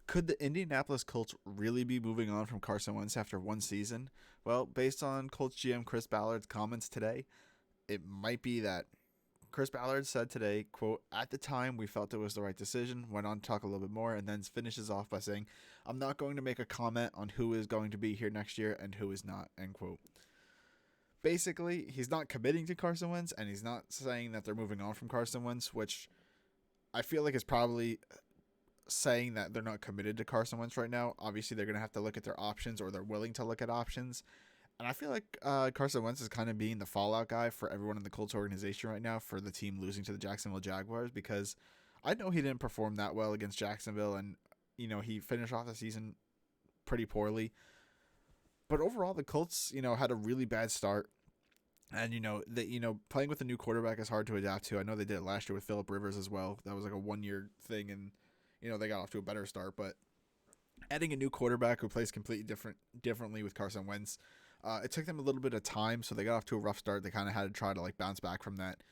Could the Indianapolis Colts really be moving on from Carson Wentz after one season? Well, based on Colts GM Chris Ballard's comments today, it might be that. Chris Ballard said today, quote, "At the time, we felt it was the right decision," went on to talk a little bit more, and then finishes off by saying, "I'm not going to make a comment on who is going to be here next year and who is not," end quote. Basically, he's not committing to Carson Wentz, and he's not saying that they're moving on from Carson Wentz, which I feel like is probably saying that they're not committed to Carson Wentz right now. Obviously, they're going to have to look at their options, or they're willing to look at options. And I feel like Carson Wentz is kind of being the fallout guy for everyone in the Colts organization right now for the team losing to the Jacksonville Jaguars, because I know he didn't perform that well against Jacksonville, and he finished off the season pretty poorly. But overall, the Colts had a really bad start, and playing with a new quarterback is hard to adapt to. I know they did it last year with Phillip Rivers as well. That was like a 1 year thing, and they got off to a better start. But adding a new quarterback who plays completely differently with Carson Wentz, it took them a little bit of time, so they got off to a rough start. They kind of had to try to bounce back from that,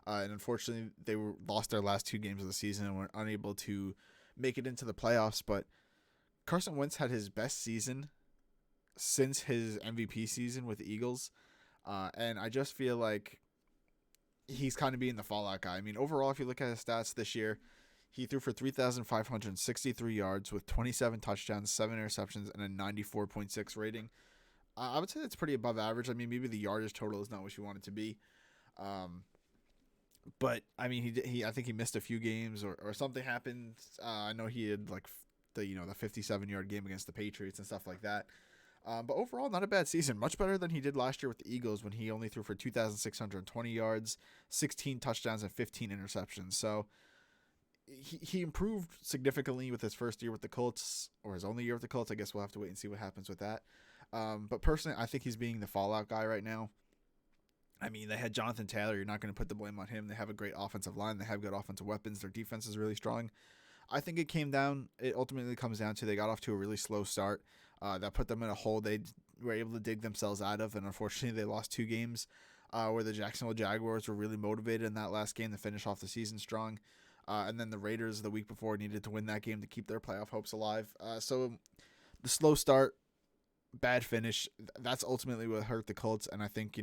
and unfortunately, they lost their last 2 games of the season and were unable to make it into the playoffs. But Carson Wentz had his best season since his MVP season with the Eagles, and I just feel like he's kind of being the fallout guy. I mean, overall, if you look at his stats this year, he threw for 3,563 yards with 27 touchdowns, 7 interceptions, and a 94.6 rating. I would say that's pretty above average. I mean, maybe the yardage total is not what you want it to be. But I mean, I think he missed a few games or something happened. I know he had the 57-yard game against the Patriots and stuff like that. But overall, not a bad season. Much better than he did last year with the Eagles when he only threw for 2,620 yards, 16 touchdowns, and 15 interceptions. So he improved significantly with his first year with the Colts, or his only year with the Colts. I guess we'll have to wait and see what happens with that. But personally, I think he's being the fallout guy right now. I mean, they had Jonathan Taylor. You're not going to put the blame on him. They have a great offensive line. They have good offensive weapons. Their defense is really strong. I think it ultimately comes down to they got off to a really slow start. That put them in a hole they were able to dig themselves out of, and unfortunately they lost 2 games where the Jacksonville Jaguars were really motivated in that last game to finish off the season strong. And then the Raiders the week before needed to win that game to keep their playoff hopes alive. So the slow start, bad finish, that's ultimately what hurt the Colts. And I think,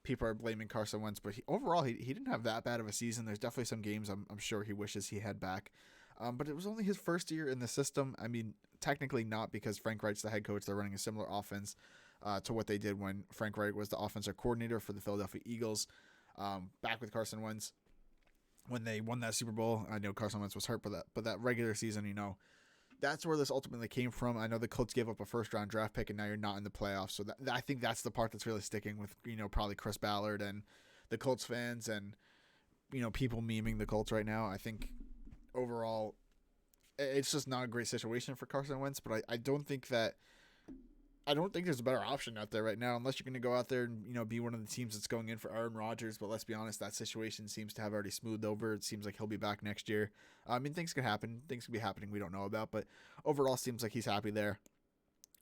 people are blaming Carson Wentz, but overall he didn't have that bad of a season. There's definitely some games I'm sure he wishes he had back. But it was only his first year in the system. I mean, technically not, because Frank Reich's the head coach. They're running a similar offense to what they did when Frank Reich was the offensive coordinator for the Philadelphia Eagles. Back with Carson Wentz when they won that Super Bowl. I know Carson Wentz was hurt, but that regular season, that's where this ultimately came from. I know the Colts gave up a first-round draft pick, and now you're not in the playoffs. So I think that's the part that's really sticking with, probably Chris Ballard and the Colts fans and, people memeing the Colts right now. I think overall, it's just not a great situation for Carson Wentz, but I don't think there's a better option out there right now, unless you're going to go out there and, be one of the teams that's going in for Aaron Rodgers. But let's be honest, that situation seems to have already smoothed over. It seems like he'll be back next year. I mean, things could happen. Things could be happening we don't know about, but overall seems like he's happy there.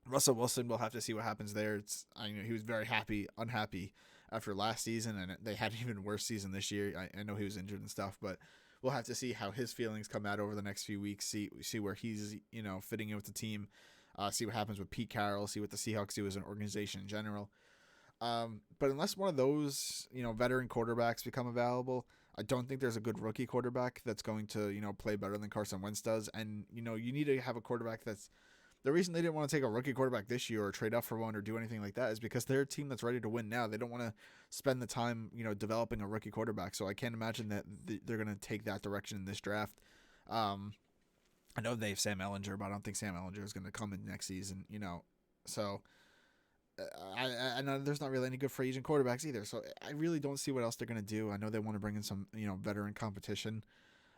Russell Wilson, we'll have to see what happens there. He was very unhappy after last season, and they had an even worse season this year. I know he was injured and stuff, but we'll have to see how his feelings come out over the next few weeks, see where he's, fitting in with the team. See what happens with Pete Carroll, see what the Seahawks do as an organization in general. But unless one of those, veteran quarterbacks become available, I don't think there's a good rookie quarterback that's going to, play better than Carson Wentz does. And, you need to have a quarterback that's – the reason they didn't want to take a rookie quarterback this year or trade up for one or do anything like that is because they're a team that's ready to win now. They don't want to spend the time, developing a rookie quarterback. So I can't imagine that they're going to take that direction in this draft. I know they have Sam Ehlinger, but I don't think Sam Ehlinger is going to come in next season, So I know there's not really any good free agent quarterbacks either. So I really don't see what else they're going to do. I know they want to bring in some, veteran competition.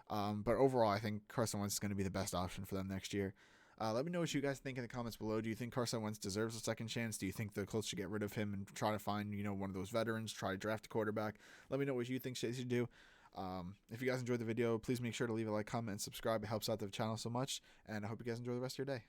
But overall, I think Carson Wentz is going to be the best option for them next year. Let me know what you guys think in the comments below. Do you think Carson Wentz deserves a second chance? Do you think the Colts should get rid of him and try to find, one of those veterans, try to draft a quarterback? Let me know what you think they should do. If you guys enjoyed the video, please make sure to leave a like, comment, and subscribe. It helps out the channel so much, and I hope you guys enjoy the rest of your day.